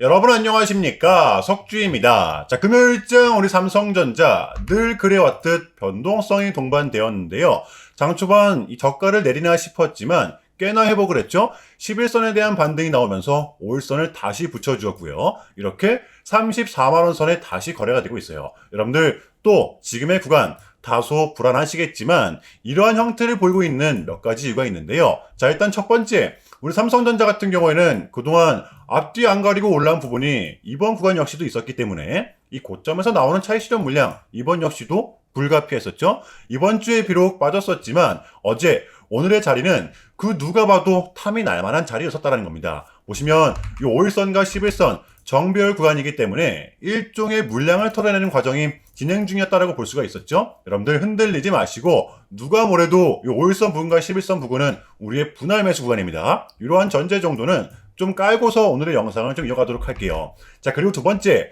여러분 안녕하십니까? 석주입니다. 자, 금요일장 우리 삼성전자 늘 그래왔듯 변동성이 동반되었는데요. 장 초반 이 저가를 내리나 싶었지만 꽤나 회복을 했죠. 11선에 대한 반등이 나오면서 5일선을 다시 붙여주었고요. 이렇게 34만원 선에 다시 거래가 되고 있어요. 여러분들 또 지금의 구간 다소 불안하시겠지만 이러한 형태를 보이고 있는 몇 가지 이유가 있는데요. 자, 일단 첫 번째, 우리 삼성전자 같은 경우에는 그동안 앞뒤 안 가리고 올라온 부분이 이번 구간 역시도 있었기 때문에 이 고점에서 나오는 차익 실현 물량 이번 역시도 불가피했었죠. 이번 주에 비록 빠졌었지만 어제 오늘의 자리는 그 누가 봐도 탐이 날 만한 자리였었다는 겁니다. 보시면 이 5일선과 11선 정배열 구간이기 때문에 일종의 물량을 털어내는 과정이 진행 중이었다고 볼 수가 있었죠. 여러분들 흔들리지 마시고 누가 뭐래도 이 5일선 부근과 11선 부근은 우리의 분할 매수 구간입니다. 이러한 전제 정도는 좀 깔고서 오늘의 영상을 좀 이어가도록 할게요. 자, 그리고 두 번째,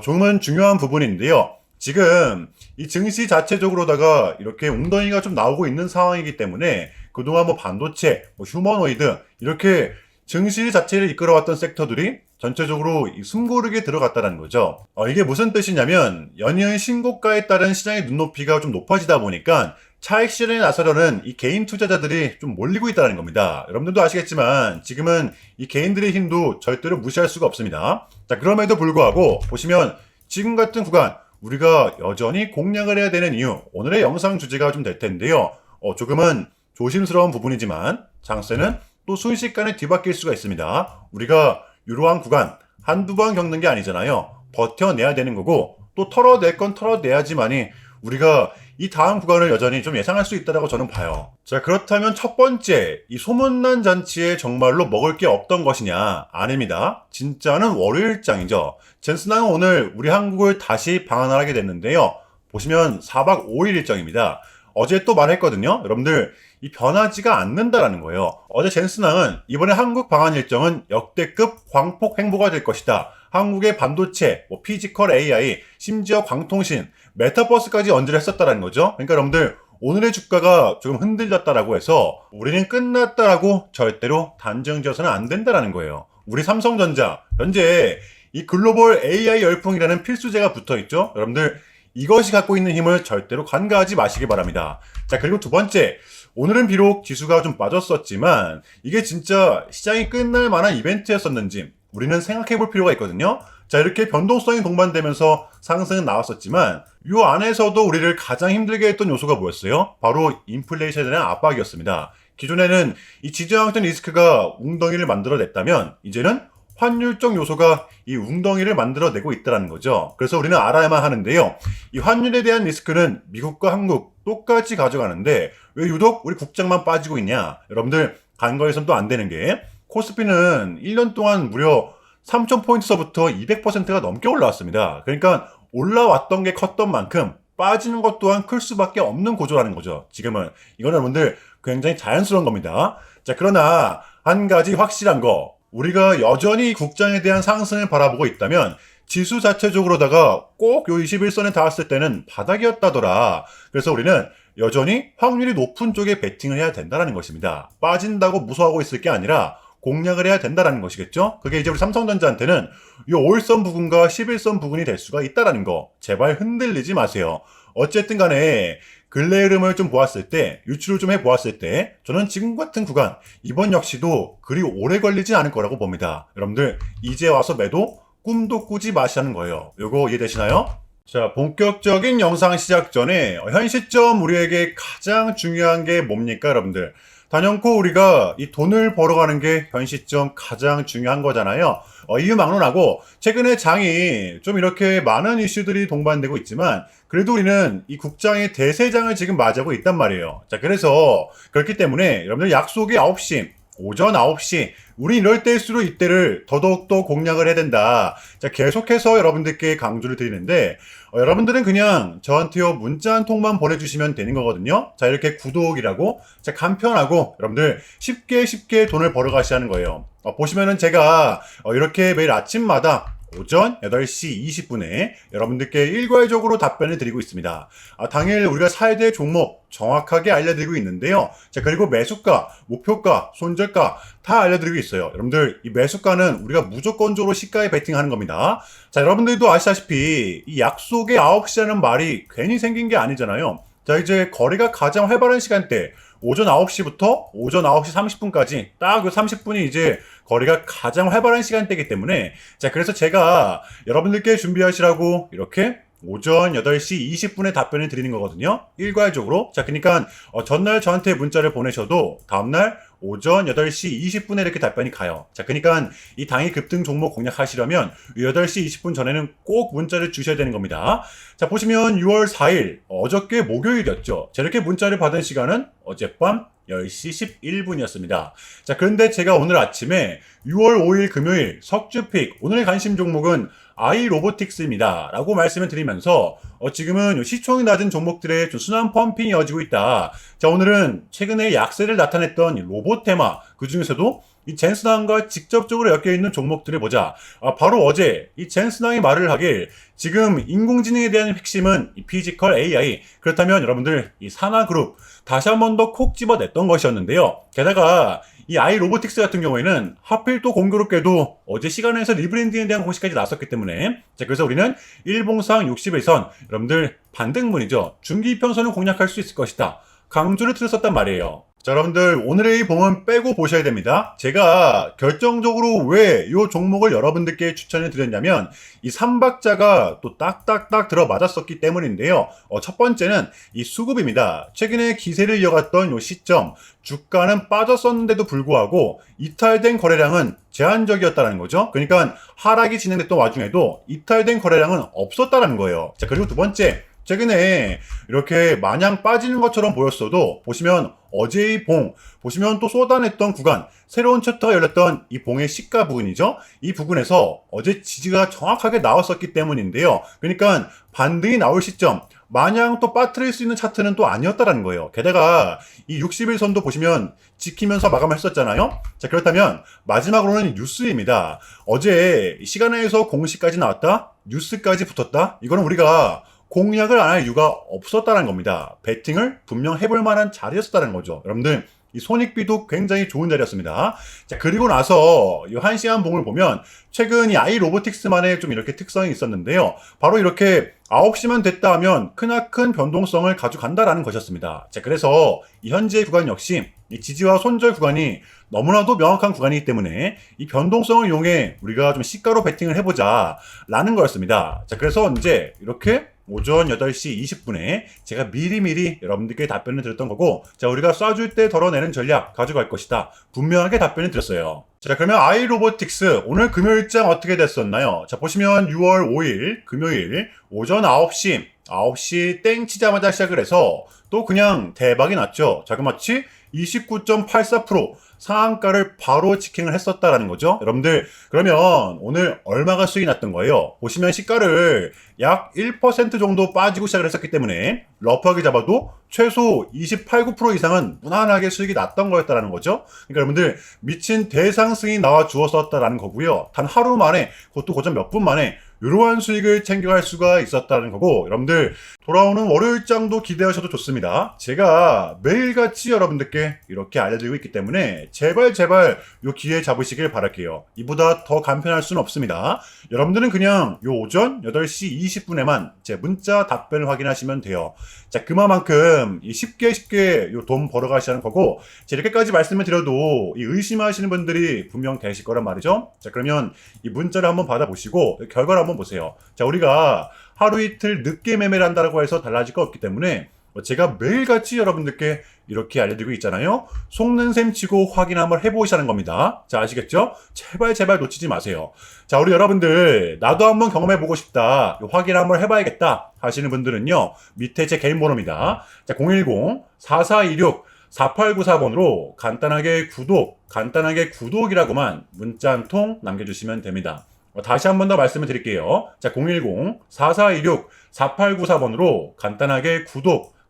조금은 중요한 부분인데요. 지금 이 증시 자체적으로다가 이렇게 웅덩이가 좀 나오고 있는 상황이기 때문에 그동안 뭐 반도체, 뭐 휴머노이드 이렇게 증시 자체를 이끌어왔던 섹터들이 전체적으로 숨고르게 들어갔다는 거죠. 이게 무슨 뜻이냐면 연이은 신고가에 따른 시장의 눈높이가 좀 높아지다 보니까 차익 실현에 나서려는 이 개인 투자자들이 좀 몰리고 있다는 겁니다. 여러분들도 아시겠지만 지금은 이 개인들의 힘도 절대로 무시할 수가 없습니다. 자, 그럼에도 불구하고 보시면 지금 같은 구간 우리가 여전히 공략을 해야 되는 이유, 오늘의 영상 주제가 좀 될 텐데요. 조금은 조심스러운 부분이지만 장세는 또 순식간에 뒤바뀔 수가 있습니다. 우리가 이러한 구간 한두 번 겪는 게 아니잖아요. 버텨내야 되는 거고 또 털어낼 건 털어내야지만이 우리가 이 다음 구간을 여전히 좀 예상할 수 있다고 저는 봐요. 자, 그렇다면 첫 번째, 이 소문난 잔치에 정말로 먹을 게 없던 것이냐? 아닙니다. 진짜는 월요일장이죠. 젠슨항은 오늘 우리 한국을 다시 방한하게 됐는데요. 보시면 4박 5일 일정입니다. 어제 또 말했거든요. 여러분들 이 변하지가 않는다라는 거예요. 어제 젠슨항은 이번에 한국 방한 일정은 역대급 광폭 행보가 될 것이다. 한국의 반도체, 뭐 피지컬 AI, 심지어 광통신, 메타버스까지 언저를 했었다라는 거죠. 그러니까 여러분들 오늘의 주가가 조금 흔들렸다라고 해서 우리는 끝났다라고 절대로 단정지어서는 안 된다라는 거예요. 우리 삼성전자 현재 이 글로벌 AI 열풍이라는 필수제가 붙어있죠. 여러분들 이것이 갖고 있는 힘을 절대로 간과하지 마시기 바랍니다. 자, 그리고 두 번째, 오늘은 비록 지수가 좀 빠졌었지만 이게 진짜 시장이 끝날 만한 이벤트였었는지 우리는 생각해 볼 필요가 있거든요. 자, 이렇게 변동성이 동반되면서 상승은 나왔었지만 이 안에서도 우리를 가장 힘들게 했던 요소가 뭐였어요? 바로 인플레이션에 대한 압박이었습니다. 기존에는 이 지정학적 리스크가 웅덩이를 만들어냈다면 이제는 환율적 요소가 이 웅덩이를 만들어내고 있다는 거죠. 그래서 우리는 알아야만 하는데요. 이 환율에 대한 리스크는 미국과 한국 똑같이 가져가는데 왜 유독 우리 국장만 빠지고 있냐? 여러분들 간과해서는 또 안 되는 게 코스피는 1년 동안 무려 3,000포인트서부터 200%가 넘게 올라왔습니다. 그러니까 올라왔던 게 컸던 만큼 빠지는 것 또한 클 수밖에 없는 구조라는 거죠. 지금은 이거는 여러분들 굉장히 자연스러운 겁니다. 자, 그러나 한 가지 확실한 거, 우리가 여전히 국장에 대한 상승을 바라보고 있다면 지수 자체적으로다가 꼭 요 21선에 닿았을 때는 바닥이었다더라. 그래서 우리는 여전히 확률이 높은 쪽에 베팅을 해야 된다는 것입니다. 빠진다고 무서워하고 있을 게 아니라 공략을 해야 된다는 것이겠죠. 그게 이제 우리 삼성전자한테는 이 5일선 부근과 11선 부근이 될 수가 있다는 거. 제발 흔들리지 마세요. 어쨌든 간에 근래 흐름을 좀 보았을 때, 유출을 좀 해보았을 때 저는 지금 같은 구간 이번 역시도 그리 오래 걸리지 않을 거라고 봅니다. 여러분들 이제 와서 매도 꿈도 꾸지 마시라는 거예요. 요거 이해되시나요? 자, 본격적인 영상 시작 전에 현 시점 우리에게 가장 중요한 게 뭡니까 여러분들? 단연코 우리가 이 돈을 벌어가는 게 현 시점 가장 중요한 거잖아요. 이유 막론하고 최근에 장이 좀 이렇게 많은 이슈들이 동반되고 있지만 그래도 우리는 이 국장의 대세장을 지금 맞이하고 있단 말이에요. 자, 그래서 그렇기 때문에 여러분들 약속이 9시, 오전 9시 우리 이럴 때일수록 이때를 더더욱더 공략을 해야 된다. 자, 계속해서 여러분들께 강조를 드리는데 여러분들은 그냥 저한테요 문자 한 통만 보내주시면 되는 거거든요. 자, 이렇게 구독이라고 자, 간편하고 여러분들 쉽게 돈을 벌어 가시는 거예요. 보시면은 제가 이렇게 매일 아침마다 오전 8시 20분에 여러분들께 일괄적으로 답변을 드리고 있습니다. 당일 우리가 사야 될 종목 정확하게 알려드리고 있는데요. 자, 그리고 매수가, 목표가, 손절가 다 알려드리고 있어요. 여러분들, 이 매수가는 우리가 무조건적으로 시가에 베팅하는 겁니다. 자, 여러분들도 아시다시피 이 약속의 9시라는 말이 괜히 생긴 게 아니잖아요. 자, 이제 거래가 가장 활발한 시간대, 오전 9시부터 오전 9시 30분까지 딱 그 30분이 이제 거래가 가장 활발한 시간대이기 때문에, 자, 그래서 제가 여러분들께 준비하시라고 이렇게 오전 8시 20분에 답변을 드리는 거거든요. 일괄적으로. 자, 그러니까 전날 저한테 문자를 보내셔도 다음날 오전 8시 20분에 이렇게 답변이 가요. 자, 그러니까 이 당일 급등 종목 공략하시려면 8시 20분 전에는 꼭 문자를 주셔야 되는 겁니다. 자, 보시면 6월 4일 어저께 목요일이었죠. 자, 이렇게 문자를 받은 시간은 어젯밤 10시 11분이었습니다. 자, 그런데 제가 오늘 아침에 6월 5일 금요일 석주픽 오늘의 관심 종목은 아이로보틱스입니다 라고 말씀을 드리면서 지금은 시총이 낮은 종목들의 좀 순환 펌핑이 이어지고 있다. 자, 오늘은 최근에 약세를 나타냈던 로봇 테마, 그 중에서도 이 젠스낭과 직접적으로 엮여있는 종목들을 보자. 바로 어제 이 젠스낭이 말을 하길 지금 인공지능에 대한 핵심은 이 피지컬 AI, 그렇다면 여러분들 이 산하그룹 다시 한 번 더 콕 집어냈던 것이었는데요. 게다가 이 아이로보틱스 같은 경우에는 하필 또 공교롭게도 어제 시간에서 리브랜딩에 대한 공시까지 나왔었기 때문에, 자, 그래서 우리는 일봉상 60일선 여러분들 반등문이죠. 중기평선을 공략할 수 있을 것이다. 강조를 드렸었단 말이에요. 자, 여러분들 오늘의 이 봉은 빼고 보셔야 됩니다. 제가 결정적으로 왜 이 종목을 여러분들께 추천을 드렸냐면 이 3박자가 또 딱딱딱 들어맞았었기 때문인데요. 첫 번째는 이 수급입니다. 최근에 기세를 이어갔던 이 시점, 주가는 빠졌었는데도 불구하고 이탈된 거래량은 제한적이었다는 거죠. 그러니까 하락이 진행됐던 와중에도 이탈된 거래량은 없었다는 거예요. 자, 그리고 두 번째, 최근에 이렇게 마냥 빠지는 것처럼 보였어도 보시면 어제의 봉, 보시면 또 쏟아냈던 구간, 새로운 챕터가 열렸던 이 봉의 시가 부분이죠. 이 부분에서 어제 지지가 정확하게 나왔었기 때문인데요. 그러니까 반등이 나올 시점, 마냥 또 빠뜨릴 수 있는 차트는 또 아니었다라는 거예요. 게다가 이 60일선도 보시면 지키면서 마감을 했었잖아요. 자, 그렇다면 마지막으로는 뉴스입니다. 어제 시간에서 공시까지 나왔다, 뉴스까지 붙었다. 이거는 우리가 공략을 안 할 이유가 없었다는 겁니다. 배팅을 분명 해볼 만한 자리였었다는 거죠. 여러분들 이 손익비도 굉장히 좋은 자리였습니다. 자, 그리고 나서 이 1시간 봉을 보면 최근 이 아이로보틱스만의 좀 이렇게 특성이 있었는데요. 바로 이렇게 9시만 됐다 하면 크나큰 변동성을 가져간다라는 것이었습니다. 자, 그래서 이 현재 구간 역시 이 지지와 손절 구간이 너무나도 명확한 구간이기 때문에 이 변동성을 이용해 우리가 좀 시가로 베팅을 해보자 라는 거였습니다. 자, 그래서 이제 이렇게 오전 8시 20분에 제가 미리미리 여러분들께 답변을 드렸던 거고, 자, 우리가 쏴줄 때 덜어내는 전략 가져갈 것이다. 분명하게 답변을 드렸어요. 자, 그러면 아이로보틱스 오늘 금요일장 어떻게 됐었나요? 자, 보시면 6월 5일 금요일 오전 9시 땡 치자마자 시작을 해서 또 그냥 대박이 났죠. 자그마치 29.84% 상한가를 바로 직행을 했었다라는 거죠. 여러분들, 그러면 오늘 얼마가 수익이 났던 거예요? 보시면 시가를 약 1% 정도 빠지고 시작을 했었기 때문에 러프하게 잡아도 최소 28, 9% 이상은 무난하게 수익이 났던 거였다라는 거죠. 그러니까 여러분들 미친 대상승이 나와 주었었다라는 거고요. 단 하루 만에, 그것도 고작 몇 분 만에 이러한 수익을 챙겨갈 수가 있었다는 거고, 여러분들 돌아오는 월요일장도 기대하셔도 좋습니다. 제가 매일같이 여러분들께 이렇게 알려드리고 있기 때문에 제발 요 기회 잡으시길 바랄게요. 이보다 더 간편할 수는 없습니다. 여러분들은 그냥 요 오전 8시 20분에만 제 문자 답변을 확인하시면 돼요. 자, 그만큼 쉽게 요 돈 벌어가시는 거고, 자, 이렇게까지 말씀을 드려도 이 의심하시는 분들이 분명 계실 거란 말이죠. 자, 그러면 이 문자를 한번 받아보시고 결과를 한번 보세요. 자, 우리가 하루 이틀 늦게 매매를 한다고 해서 달라질 거 없기 때문에 제가 매일같이 여러분들께 이렇게 알려드리고 있잖아요. 속는 셈 치고 확인 한번 해보시라는 겁니다. 자, 아시겠죠? 제발 놓치지 마세요. 자, 우리 여러분들 나도 한번 경험해보고 싶다, 확인 한번 해봐야겠다 하시는 분들은요, 밑에 제 개인 번호입니다. 자, 010-4426-4894번으로 간단하게 구독이라고만 문자 한 통 남겨주시면 됩니다. 다시 한 번 더 말씀을 드릴게요. 자, 010-4426-4894번으로 간단하게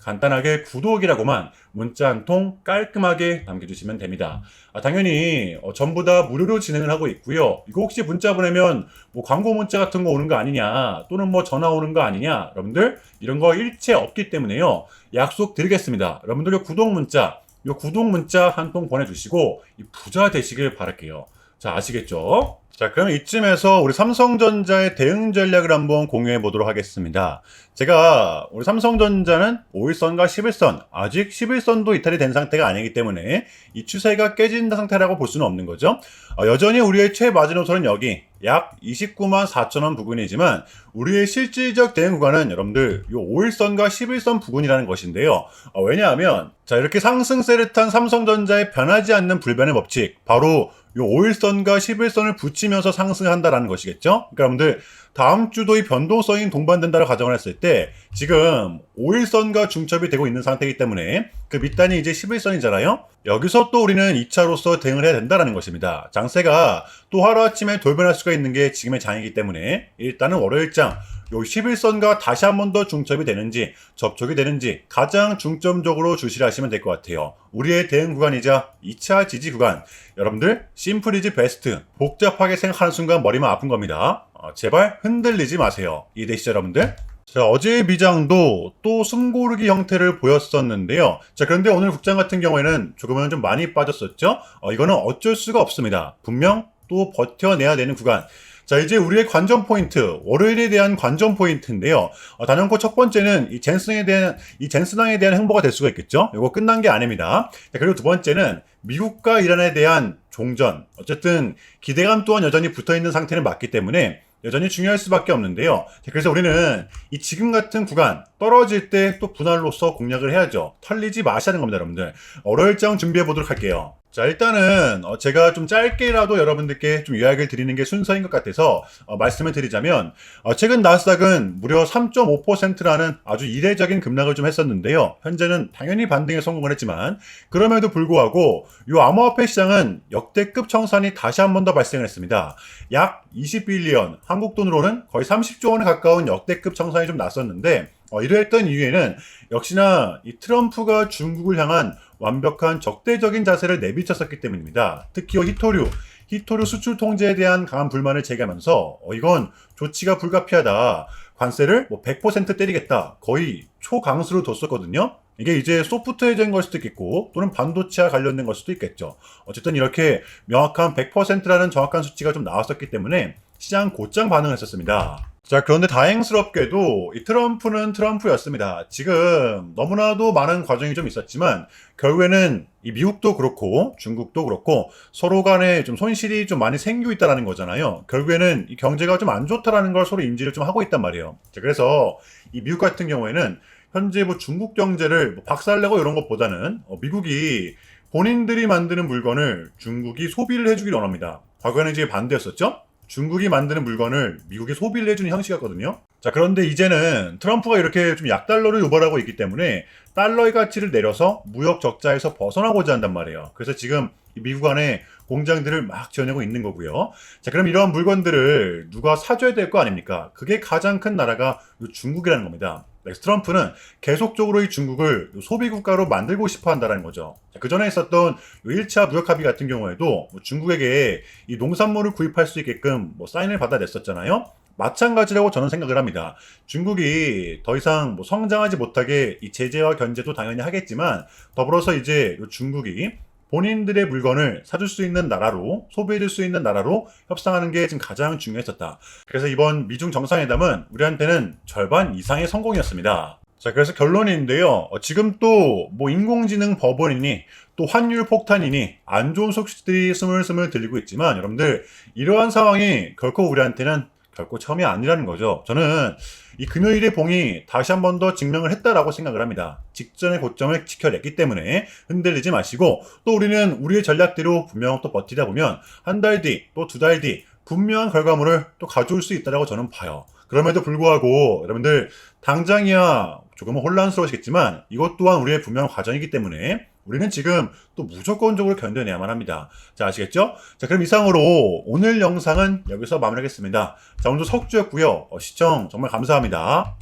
간단하게 구독이라고만 문자 한 통 깔끔하게 남겨주시면 됩니다. 당연히 전부 다 무료로 진행을 하고 있고요. 이거 혹시 문자 보내면 뭐 광고 문자 같은 거 오는 거 아니냐, 또는 뭐 전화 오는 거 아니냐, 여러분들 이런 거 일체 없기 때문에요. 약속 드리겠습니다. 여러분들 요 구독 문자 한 통 보내주시고 부자 되시길 바랄게요. 자, 아시겠죠? 자, 그럼 이쯤에서 우리 삼성전자의 대응 전략을 한번 공유해 보도록 하겠습니다. 제가 우리 삼성전자는 5일선과 11선, 아직 11선도 이탈이 된 상태가 아니기 때문에 이 추세가 깨진 상태라고 볼 수는 없는 거죠. 여전히 우리의 최마지노선은 여기 약 29만 4천원 부근이지만 우리의 실질적 대응 구간은 여러분들 이 5일선과 11선 부근이라는 것인데요. 왜냐하면 자, 이렇게 상승세를 탄 삼성전자의 변하지 않는 불변의 법칙, 바로 이 5일선과 11선을 붙이면서 상승한다라는 것이겠죠. 그러니까 여러분들 다음 주도 이 변동성이 동반된다고 가정을 했을 때 지금 5일선과 중첩이 되고 있는 상태이기 때문에 그 밑단이 이제 11선이잖아요. 여기서 또 우리는 2차로서 대응을 해야 된다는 것입니다. 장세가 또 하루아침에 돌변할 수가 있는 게 지금의 장이기 때문에 일단은 월요일장 요 11선과 다시 한 번 더 중첩이 되는지 접촉이 되는지 가장 중점적으로 주시를 하시면 될 것 같아요. 우리의 대응 구간이자 2차 지지 구간, 여러분들 심플이지 베스트, 복잡하게 생각하는 순간 머리만 아픈 겁니다. 제발 흔들리지 마세요. 이해되시죠, 여러분들? 자, 어제의 미장도 또 숨고르기 형태를 보였었는데요. 자, 그런데 오늘 국장 같은 경우에는 조금은 좀 많이 빠졌었죠. 이거는 어쩔 수가 없습니다. 분명 또 버텨내야 되는 구간. 자, 이제 우리의 관전 포인트, 월요일에 대한 관전 포인트인데요. 단연코 첫 번째는 이 젠슨항에 대한 행보가 될 수가 있겠죠. 이거 끝난 게 아닙니다. 자, 그리고 두 번째는 미국과 이란에 대한 종전. 어쨌든 기대감 또한 여전히 붙어 있는 상태는 맞기 때문에 여전히 중요할 수밖에 없는데요. 그래서 우리는 이 지금 같은 구간 떨어질 때 또 분할로서 공략을 해야죠. 털리지 마시는 겁니다, 여러분들. 월요일장 준비해 보도록 할게요. 자, 일단은 제가 좀 짧게라도 여러분들께 좀 요약을 드리는 게 순서인 것 같아서 말씀을 드리자면 최근 나스닥은 무려 3.5%라는 아주 이례적인 급락을 좀 했었는데요. 현재는 당연히 반등에 성공을 했지만 그럼에도 불구하고 이 암호화폐 시장은 역대급 청산이 다시 한 번 더 발생을 했습니다. 약 20빌리언, 한국 돈으로는 거의 30조 원에 가까운 역대급 청산이 좀 났었는데 이러했던 이유에는 역시나 이 트럼프가 중국을 향한 완벽한 적대적인 자세를 내비쳤었기 때문입니다. 특히 히토류 수출 통제에 대한 강한 불만을 제기하면서 이건 조치가 불가피하다. 관세를 100% 때리겠다. 거의 초강수로 뒀었거든요. 이게 이제 소프트웨어적인 걸 수도 있겠고 또는 반도체와 관련된 걸 수도 있겠죠. 어쨌든 이렇게 명확한 100%라는 정확한 수치가 좀 나왔었기 때문에 시장 곧장 반응을 했었습니다. 자, 그런데 다행스럽게도 이 트럼프는 트럼프였습니다. 지금 너무나도 많은 과정이 좀 있었지만 결국에는 이 미국도 그렇고 중국도 그렇고 서로 간에 좀 손실이 좀 많이 생기고 있다는 거잖아요. 결국에는 이 경제가 좀 안 좋다라는 걸 서로 인지를 좀 하고 있단 말이에요. 자, 그래서 이 미국 같은 경우에는 현재 뭐 중국 경제를 박살내고 이런 것보다는 미국이 본인들이 만드는 물건을 중국이 소비를 해주길 원합니다. 과거에는 이제 반대였었죠? 중국이 만드는 물건을 미국이 소비를 해주는 형식이었거든요. 자, 그런데 이제는 트럼프가 이렇게 좀 약달러를 유발하고 있기 때문에 달러의 가치를 내려서 무역 적자에서 벗어나고자 한단 말이에요. 그래서 지금 미국 안에 공장들을 막 지어내고 있는 거고요. 자, 그럼 이러한 물건들을 누가 사줘야 될 거 아닙니까? 그게 가장 큰 나라가 중국이라는 겁니다. 트럼프는 계속적으로 이 중국을 소비 국가로 만들고 싶어 한다는 거죠. 그 전에 있었던 1차 무역 합의 같은 경우에도 중국에게 이 농산물을 구입할 수 있게끔 사인을 받아냈었잖아요. 마찬가지라고 저는 생각을 합니다. 중국이 더 이상 성장하지 못하게 이 제재와 견제도 당연히 하겠지만 더불어서 이제 중국이 본인들의 물건을 사줄 수 있는 나라로, 소비해줄 수 있는 나라로 협상하는 게 지금 가장 중요했었다. 그래서 이번 미중 정상회담은 우리한테는 절반 이상의 성공이었습니다. 자, 그래서 결론인데요. 지금 또 인공지능 버블이니 또 환율 폭탄이니 안 좋은 소식들이 스물스물 들리고 있지만 여러분들 이러한 상황이 결코 우리한테는 결코 처음이 아니라는 거죠. 저는 이 금요일의 봉이 다시 한 번 더 증명을 했다라고 생각을 합니다. 직전의 고점을 지켜냈기 때문에 흔들리지 마시고 또 우리는 우리의 전략대로 분명 또 버티다 보면 한 달 뒤 또 두 달 뒤 분명한 결과물을 또 가져올 수 있다라고 저는 봐요. 그럼에도 불구하고 여러분들 당장이야 조금은 혼란스러우시겠지만 이것 또한 우리의 분명한 과정이기 때문에 우리는 지금 또 무조건적으로 견뎌내야만 합니다. 자, 아시겠죠? 자, 그럼 이상으로 오늘 영상은 여기서 마무리하겠습니다. 자, 오늘도 석주였고요. 시청 정말 감사합니다.